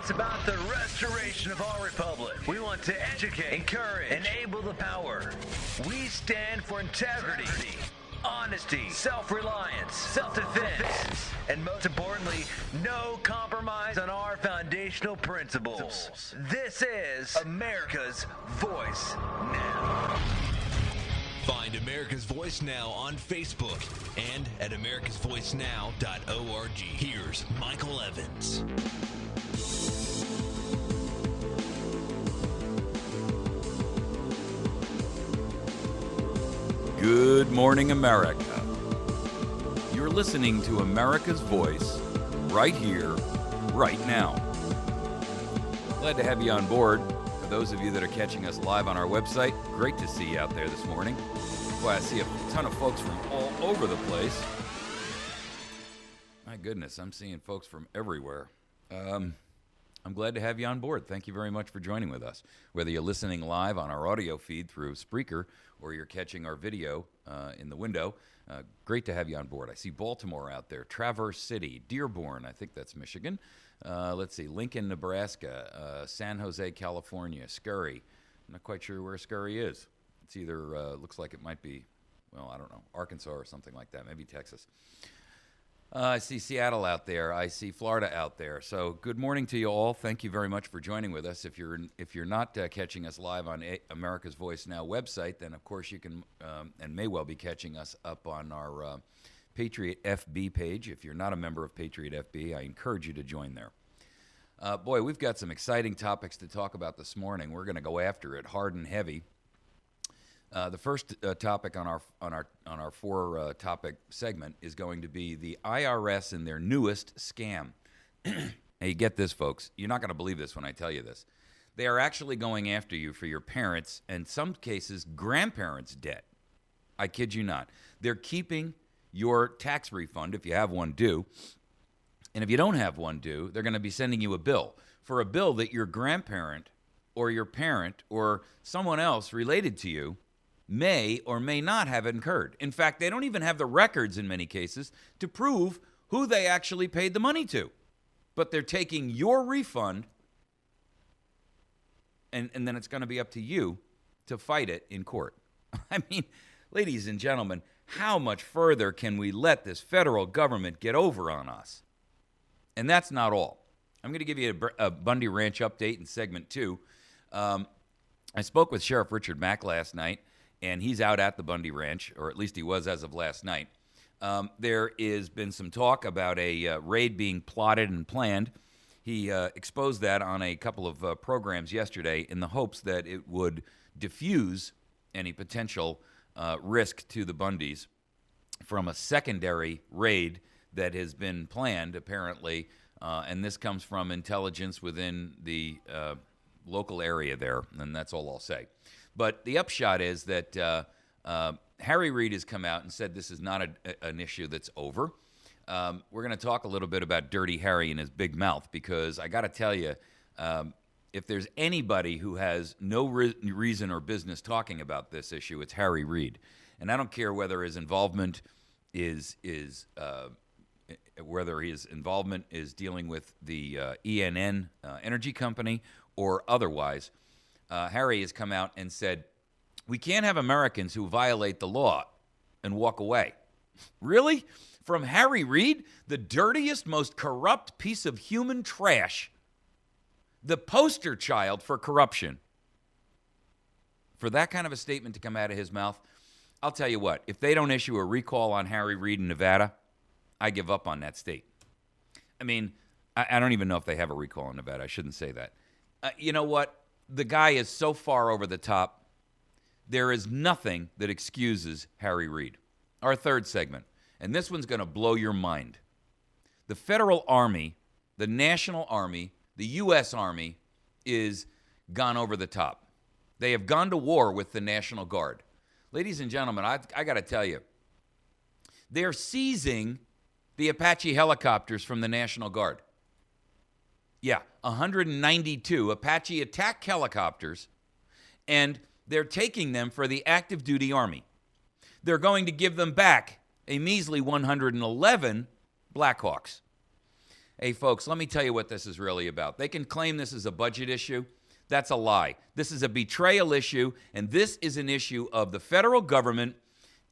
It's about the restoration of our republic. We want to educate, encourage, enable the power. We stand for integrity, honesty, self-reliance, self-defense, and most importantly, no compromise on our foundational principles. This is America's Voice Now. Find America's Voice Now on Facebook and at americasvoicenow.org. Here's Michael Evans. Good morning, America. You're listening to America's Voice right here, right now. Glad to have you on board. For those of you that are catching us live on our website, great to see you out there this morning. Boy, I see a ton of folks from all over the place. My goodness, I'm seeing folks from everywhere. I'm glad to have you on board. Thank you very much for joining with us. Whether you're listening live on our audio feed through Spreaker or you're catching our video in the window, great to have you on board. I see Baltimore out there, Traverse City, Dearborn, I think that's Michigan. Let's see, Lincoln, Nebraska, San Jose, California, Scurry. I'm not quite sure where Scurry is. It's either, looks like it might be, well, I don't know, Arkansas or something like that, maybe Texas. I see Seattle out there. I see Florida out there. So good morning to you all. Thank you very much for joining with us. If you're not catching us live on America's Voice Now website, then of course you can and may well be catching us up on our Patriot FB page. If you're not a member of Patriot FB, I encourage you to join there. Boy, we've got some exciting topics to talk about this morning. We're going to go after it hard and heavy. The first topic on our four topic segment is going to be the IRS and their newest scam. Hey, get this, folks. You're not going to believe this when I tell you this. They are actually going after you for your parents' and in some cases grandparents' debt. I kid you not. They're keeping your tax refund if you have one due. And if you don't have one due, they're going to be sending you a bill for a bill that your grandparent or your parent or someone else related to you may or may not have incurred. In fact, they don't even have the records in many cases to prove who they actually paid the money to. But they're taking your refund, and then it's going to be up to you to fight it in court. I mean, ladies and gentlemen, how much further can we let this federal government get over on us? And that's not all. I'm going to give you a Bundy Ranch update in segment 2. I spoke with Sheriff Richard Mack last night, and he's out at the Bundy Ranch, or at least he was as of last night. There has been some talk about a raid being plotted and planned. He exposed that on a couple of programs yesterday in the hopes that it would diffuse any potential risk to the Bundys from a secondary raid that has been planned, apparently, and this comes from intelligence within the local area there, and that's all I'll say. But the upshot is that Harry Reid has come out and said this is not an issue that's over. We're going to talk a little bit about Dirty Harry and his big mouth, because I got to tell you, if there's anybody who has no reason or business talking about this issue, it's Harry Reid. And I don't care whether his involvement is dealing with the ENN energy company or otherwise. Harry has come out and said, we can't have Americans who violate the law and walk away. Really? From Harry Reid, the dirtiest, most corrupt piece of human trash, the poster child for corruption. For that kind of a statement to come out of his mouth, I'll tell you what, if they don't issue a recall on Harry Reid in Nevada, I give up on that state. I mean, I don't even know if they have a recall in Nevada. I shouldn't say that. You know what? The guy is so far over the top. There is nothing that excuses Harry Reid. Our third segment, and this one's going to blow your mind. The federal army, the national army, the U.S. Army is gone over the top. They have gone to war with the National Guard. Ladies and gentlemen, I got to tell you, they're seizing the Apache helicopters from the National Guard. Yeah, 192 Apache attack helicopters, and they're taking them for the active duty Army. They're going to give them back a measly 111 Blackhawks. Hey, folks, let me tell you what this is really about. They can claim this is a budget issue. That's a lie. This is a betrayal issue, and this is an issue of the federal government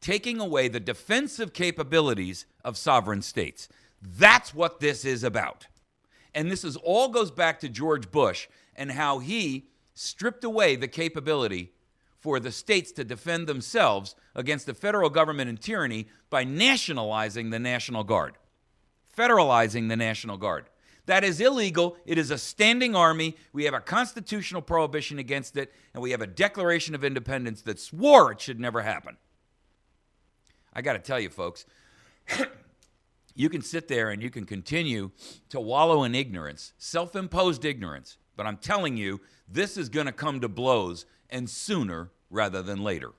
taking away the defensive capabilities of sovereign states. That's what this is about. And this is all goes back to George Bush and how he stripped away the capability for the states to defend themselves against the federal government and tyranny by nationalizing the National Guard, federalizing the National Guard. That is illegal. It is a standing army. We have a constitutional prohibition against it, and we have a Declaration of Independence that swore it should never happen. I got to tell you, folks, you can sit there and you can continue to wallow in ignorance, self-imposed ignorance, but I'm telling you, this is going to come to blows, and sooner rather than later.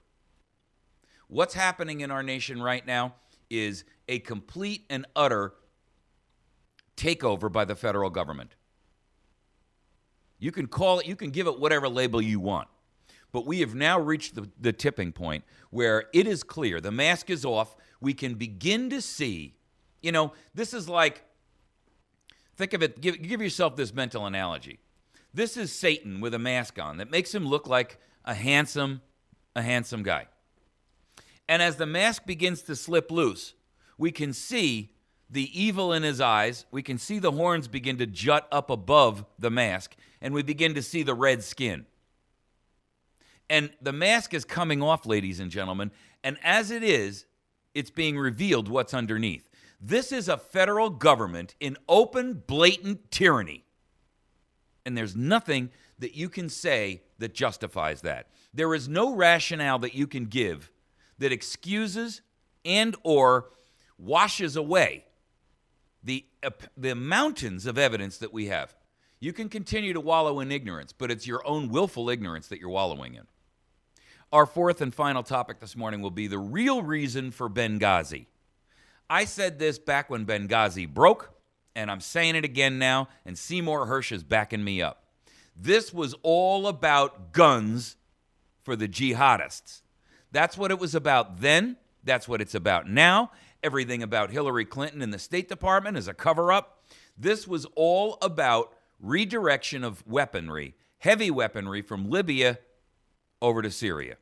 What's happening in our nation right now is a complete and utter takeover by the federal government. You can call it, you can give it whatever label you want, but we have now reached the tipping point where it is clear, the mask is off, we can begin to see, this is like, think of it, give yourself this mental analogy. This is Satan with a mask on that makes him look like a handsome guy. And as the mask begins to slip loose, we can see the evil in his eyes. We can see the horns begin to jut up above the mask, and we begin to see the red skin. And the mask is coming off, ladies and gentlemen, and as it is, it's being revealed what's underneath. This is a federal government in open, blatant tyranny. And there's nothing that you can say that justifies that. There is no rationale that you can give that excuses and or washes away the mountains of evidence that we have. You can continue to wallow in ignorance, but it's your own willful ignorance that you're wallowing in. Our fourth and final topic this morning will be the real reason for Benghazi. I said this back when Benghazi broke, and I'm saying it again now, and Seymour Hersh is backing me up. This was all about guns for the jihadists. That's what it was about then. That's what it's about now. Everything about Hillary Clinton and the State Department is a cover-up. This was all about redirection of weaponry, heavy weaponry from Libya over to Syria.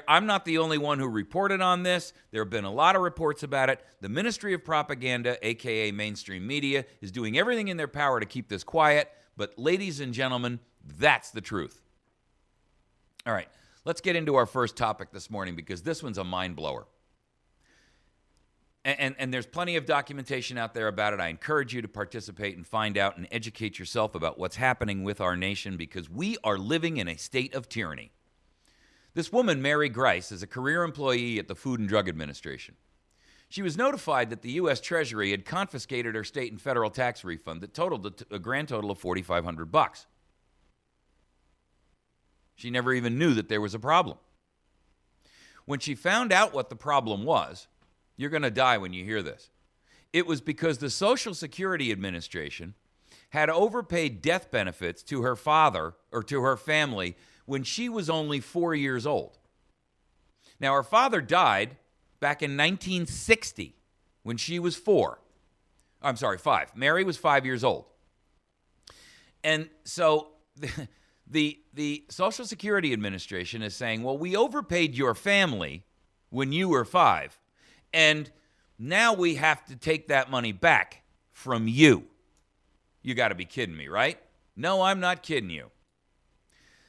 I'm not the only one who reported on this. There have been a lot of reports about it. The Ministry of Propaganda, a.k.a. mainstream media, is doing everything in their power to keep this quiet. But ladies and gentlemen, that's the truth. All right, let's get into our first topic this morning because this one's a mind blower. And there's plenty of documentation out there about it. I encourage you to participate and find out and educate yourself about what's happening with our nation because we are living in a state of tyranny. This woman, Mary Grice, is a career employee at the Food and Drug Administration. She was notified that the U.S. Treasury had confiscated her state and federal tax refund that totaled a grand total of $4,500. She never even knew that there was a problem. When she found out what the problem was, you're going to die when you hear this. It was because the Social Security Administration had overpaid death benefits to her father or to her family when she was only 4 years old. Now, her father died back in 1960 when she was 5. Mary was 5 years old. And so the Social Security Administration is saying, well, we overpaid your family when you were 5, and now we have to take that money back from you. You got to be kidding me, right? No, I'm not kidding you.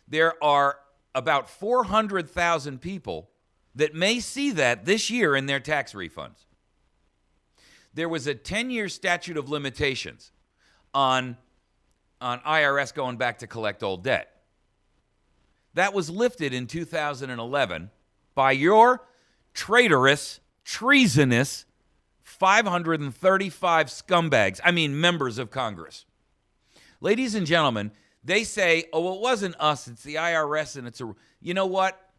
There are about 400,000 people that may see that this year in their tax refunds. There was a 10-year statute of limitations on IRS going back to collect old debt. That was lifted in 2011 by your traitorous, treasonous 535 scumbags, members of Congress. Ladies and gentlemen, they say, oh, it wasn't us, it's the IRS, and you know what?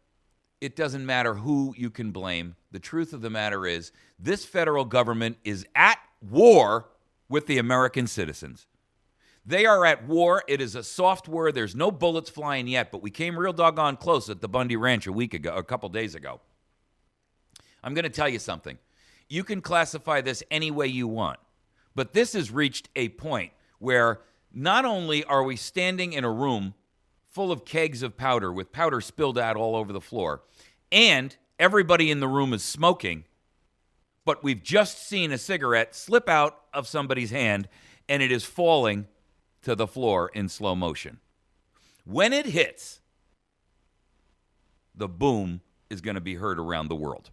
It doesn't matter who you can blame. The truth of the matter is, this federal government is at war with the American citizens. They are at war. It is a soft war. There's no bullets flying yet, but we came real doggone close at the Bundy Ranch a couple days ago. I'm going to tell you something. You can classify this any way you want, But this has reached a point where not only are we standing in a room full of kegs of powder with powder spilled out all over the floor, and everybody in the room is smoking, but we've just seen a cigarette slip out of somebody's hand and it is falling to the floor in slow motion. When it hits, the boom is going to be heard around the world.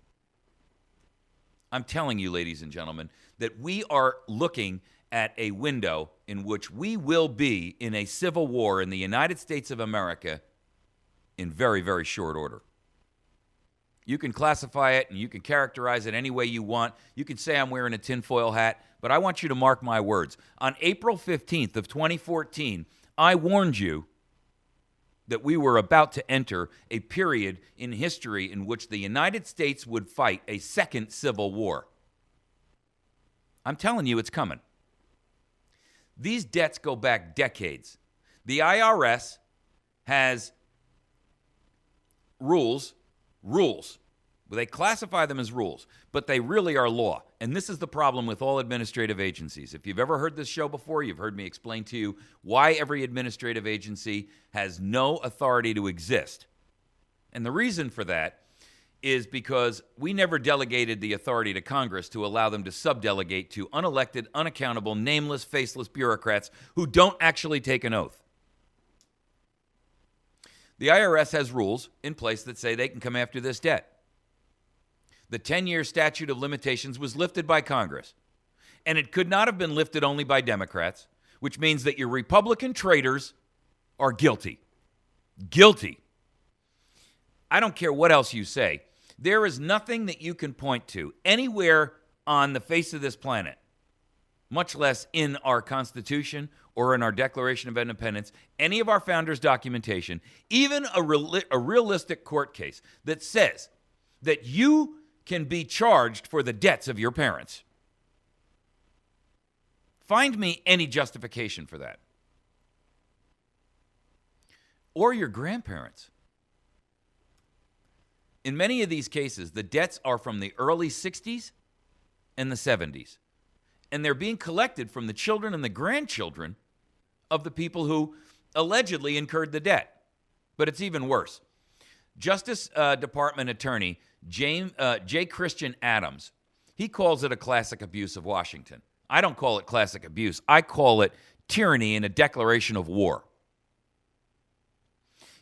I'm telling you, ladies and gentlemen, that we are looking at a window in which we will be in a civil war in the United States of America in very, very short order. You can classify it and you can characterize it any way you want. You can say I'm wearing a tinfoil hat, but I want you to mark my words. On April 15th of 2014, I warned you that we were about to enter a period in history in which the United States would fight a second civil war. I'm telling you, it's coming. These debts go back decades. The IRS has rules. They classify them as rules, but they really are law. And this is the problem with all administrative agencies. If you've ever heard this show before, you've heard me explain to you why every administrative agency has no authority to exist. And the reason for that is because we never delegated the authority to Congress to allow them to subdelegate to unelected, unaccountable, nameless, faceless bureaucrats who don't actually take an oath. The IRS has rules in place that say they can come after this debt. The 10-year statute of limitations was lifted by Congress, and it could not have been lifted only by Democrats, which means that your Republican traitors are guilty. Guilty. I don't care what else you say. There is nothing that you can point to anywhere on the face of this planet, much less in our Constitution or in our Declaration of Independence, any of our founders' documentation, even a realistic court case that says that you can be charged for the debts of your parents. Find me any justification for that. Or your grandparents. In many of these cases, the debts are from the early 60s and the 70s. And they're being collected from the children and the grandchildren of the people who allegedly incurred the debt. But it's even worse. Justice Department Attorney J. Christian Adams, he calls it a classic abuse of Washington. I don't call it classic abuse. I call it tyranny and a declaration of war.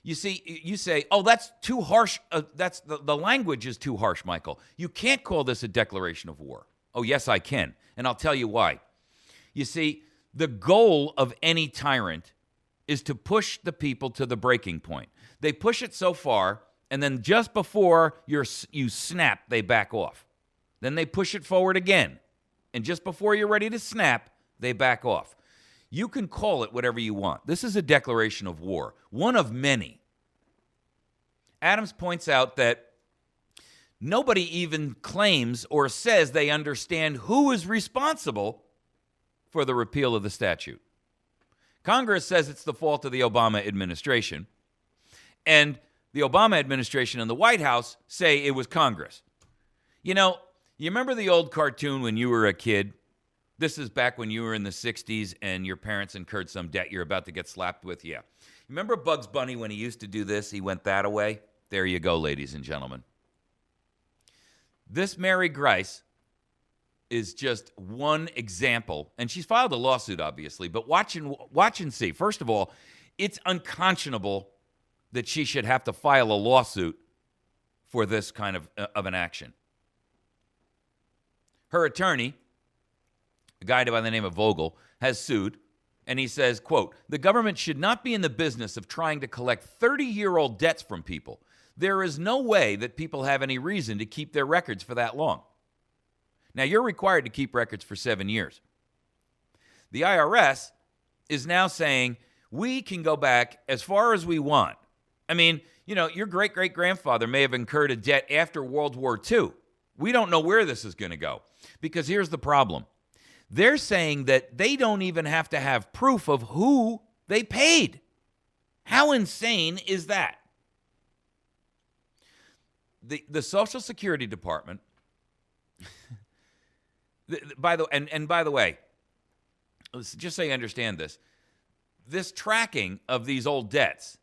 You see, you say, oh, that's too harsh. That's the language is too harsh, Michael. You can't call this a declaration of war. Oh, yes, I can. And I'll tell you why. You see, the goal of any tyrant is to push the people to the breaking point. They push it so far, and then just before you snap, they back off. Then they push it forward again. And just before you're ready to snap, they back off. You can call it whatever you want. This is a declaration of war, one of many. Adams points out that nobody even claims or says they understand who is responsible for the repeal of the statute. Congress says it's the fault of the Obama administration, and the Obama administration and the White House say it was Congress. You know, you remember the old cartoon when you were a kid? This is back when you were in the 60s and your parents incurred some debt you're about to get slapped with? Yeah. Remember Bugs Bunny when he used to do this? He went that away? There you go, ladies and gentlemen. This Mary Grice is just one example, and she's filed a lawsuit, obviously, but watch and see. First of all, it's unconscionable that she should have to file a lawsuit for this kind of an action. Her attorney, a guy by the name of Vogel, has sued, and he says, quote, the government should not be in the business of trying to collect 30-year-old debts from people. There is no way that people have any reason to keep their records for that long. Now, you're required to keep records for 7 years. The IRS is now saying we can go back as far as we want. I mean, you know, your great-great-grandfather may have incurred a debt after World War II. We don't know where this is going to go, because here's the problem. They're saying that they don't even have to have proof of who they paid. How insane is that? The Social Security Department, by the way, just so you understand this tracking of these old debts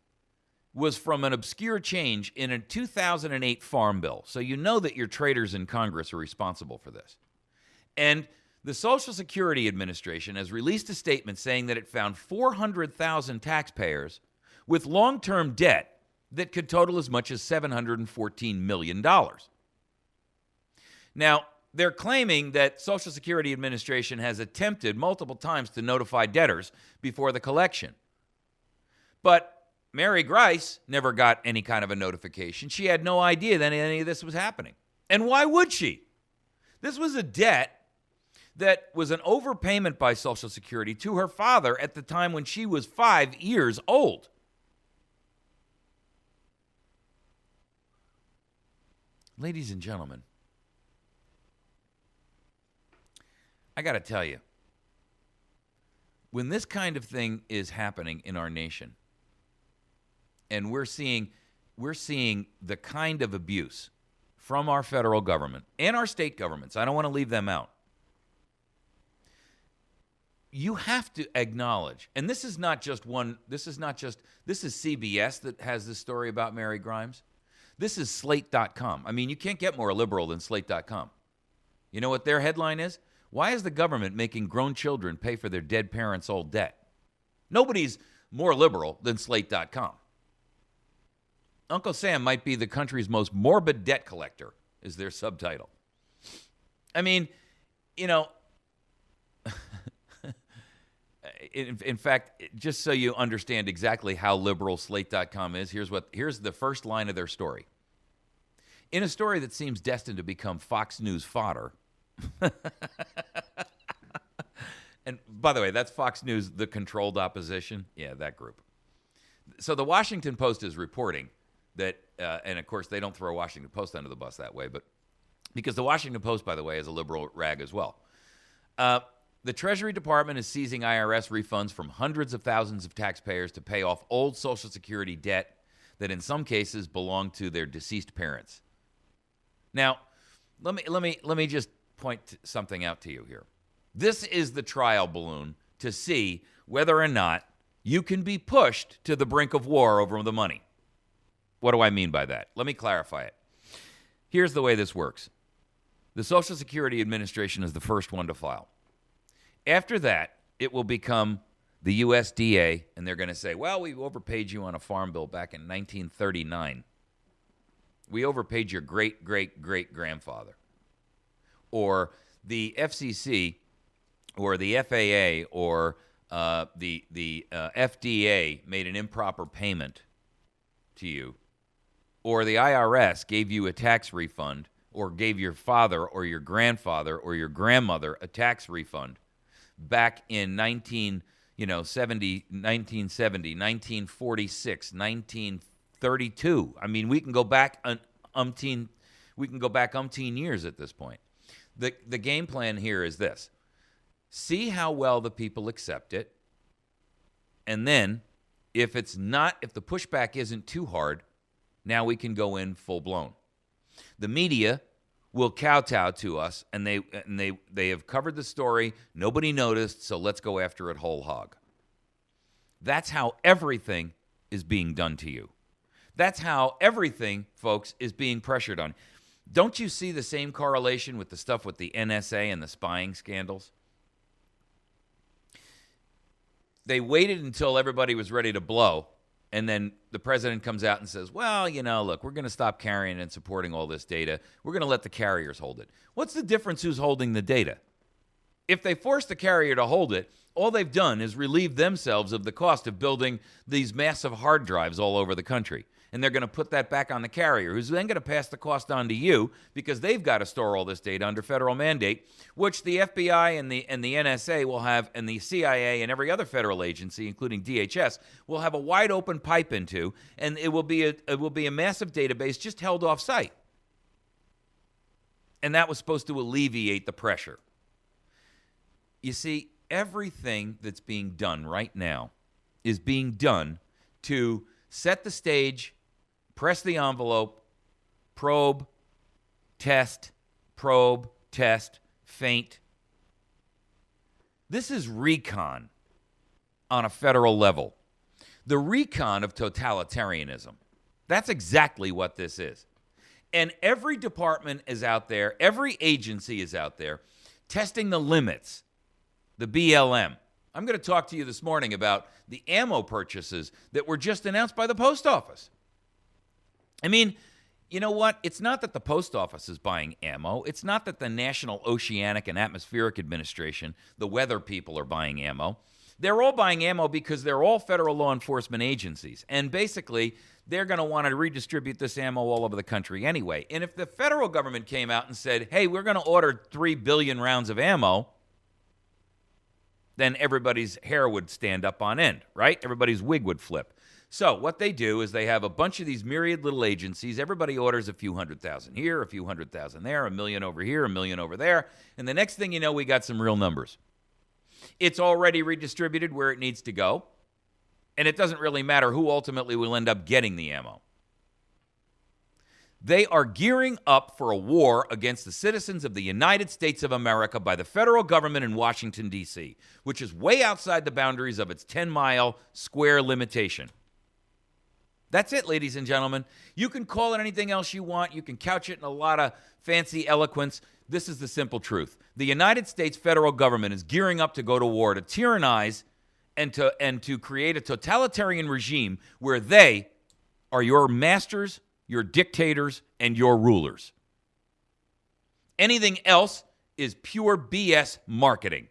was from an obscure change in a 2008 Farm Bill. So you know that your traitors in Congress are responsible for this. And the Social Security Administration has released a statement saying that it found 400,000 taxpayers with long-term debt that could total as much as $714 million. Now, they're claiming that Social Security Administration has attempted multiple times to notify debtors before the collection. But Mary Grice never got any kind of a notification. She had no idea that any of this was happening. And why would she? This was a debt that was an overpayment by Social Security to her father at the time when she was 5 years old. Ladies and gentlemen, I got to tell you, when this kind of thing is happening in our nation, and we're seeing the kind of abuse from our federal government and our state governments, I don't want to leave them out. You have to acknowledge, and this is CBS that has this story about Mary Grimes. This is Slate.com. I mean, you can't get more liberal than Slate.com. You know what their headline is? Why is the government making grown children pay for their dead parents' old debt? Nobody's more liberal than Slate.com. Uncle Sam might be the country's most morbid debt collector, is their subtitle. I mean, you know, in fact, just so you understand exactly how liberal Slate.com is, here's the first line of their story. In a story that seems destined to become Fox News fodder, and by the way, that's Fox News, the controlled opposition. Yeah, that group. So the Washington Post is reporting that, and of course they don't throw Washington Post under the bus that way, but because the Washington Post, by the way, is a liberal rag as well. The Treasury Department is seizing IRS refunds from hundreds of thousands of taxpayers to pay off old Social Security debt that in some cases belonged to their deceased parents. Now, let me just point something out to you here. This is the trial balloon to see whether or not you can be pushed to the brink of war over the money. What do I mean by that? Let me clarify it. Here's the way this works. The Social Security Administration is the first one to file. After that, it will become the USDA, and they're going to say, well, we overpaid you on a farm bill back in 1939. We overpaid your great-great-great-grandfather. Or the FCC or the FAA or the FDA made an improper payment to you. Or the IRS gave you a tax refund or gave your father or your grandfather or your grandmother a tax refund back in 1970, 1946, 1932. I mean, we can go back umpteen years at this point. The game plan here is this. See how well the people accept it. And then if the pushback isn't too hard, now we can go in full blown. The media will kowtow to us, and they have covered the story. Nobody noticed, so let's go after it whole hog. That's how everything is being done to you. That's how everything, folks, is being pressured on. Don't you see the same correlation with the stuff with the NSA and the spying scandals? They waited until everybody was ready to blow, and then the president comes out and says, well, look, we're going to stop carrying and supporting all this data. We're going to let the carriers hold it. What's the difference who's holding the data? If they force the carrier to hold it, all they've done is relieve themselves of the cost of building these massive hard drives all over the country. And they're going to put that back on the carrier, who's then going to pass the cost on to you because they've got to store all this data under federal mandate, which the FBI and the NSA will have, and the CIA and every other federal agency, including DHS, will have a wide open pipe into, and it will be a massive database just held off site. And that was supposed to alleviate the pressure. You see, everything that's being done right now is being done to set the stage, press the envelope, probe, test, feint. This is recon on a federal level. The recon of totalitarianism. That's exactly what this is. And every department is out there, every agency is out there testing the limits, the BLM. I'm going to talk to you this morning about the ammo purchases that were just announced by the post office. I mean, you know what? It's not that the post office is buying ammo. It's not that the National Oceanic and Atmospheric Administration, the weather people, are buying ammo. They're all buying ammo because they're all federal law enforcement agencies. And basically, they're going to want to redistribute this ammo all over the country anyway. And if the federal government came out and said, hey, we're going to order 3 billion rounds of ammo, then everybody's hair would stand up on end, right? Everybody's wig would flip. So what they do is they have a bunch of these myriad little agencies. Everybody orders a few 100,000 here, a few 100,000 there, a million over here, a million over there. And the next thing you know, we got some real numbers. It's already redistributed where it needs to go. And it doesn't really matter who ultimately will end up getting the ammo. They are gearing up for a war against the citizens of the United States of America by the federal government in Washington, D.C., which is way outside the boundaries of its 10-mile square limitation. That's it, ladies and gentlemen. You can call it anything else you want. You can couch it in a lot of fancy eloquence. This is the simple truth. The United States federal government is gearing up to go to war to tyrannize and to create a totalitarian regime where they are your masters, your dictators, and your rulers. Anything else is pure BS marketing,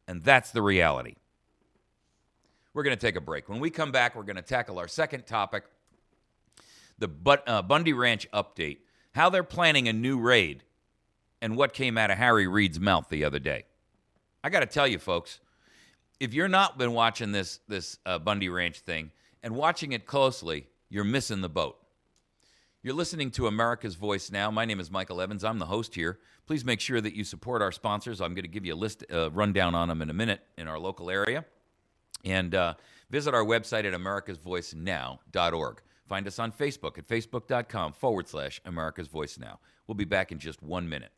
and that's the reality. We're going to take a break. When we come back, we're going to tackle our second topic, the Bundy Ranch update, how they're planning a new raid, and what came out of Harry Reid's mouth the other day. I got to tell you, folks, if you're not been watching this Bundy Ranch thing and watching it closely, you're missing the boat. You're listening to America's Voice Now. My name is Michael Evans. I'm the host here. Please make sure that you support our sponsors. I'm going to give you a rundown on them in a minute in our local area. And visit our website at americasvoicenow.org. Find us on Facebook at facebook.com/America's Voice Now. We'll be back in just 1 minute.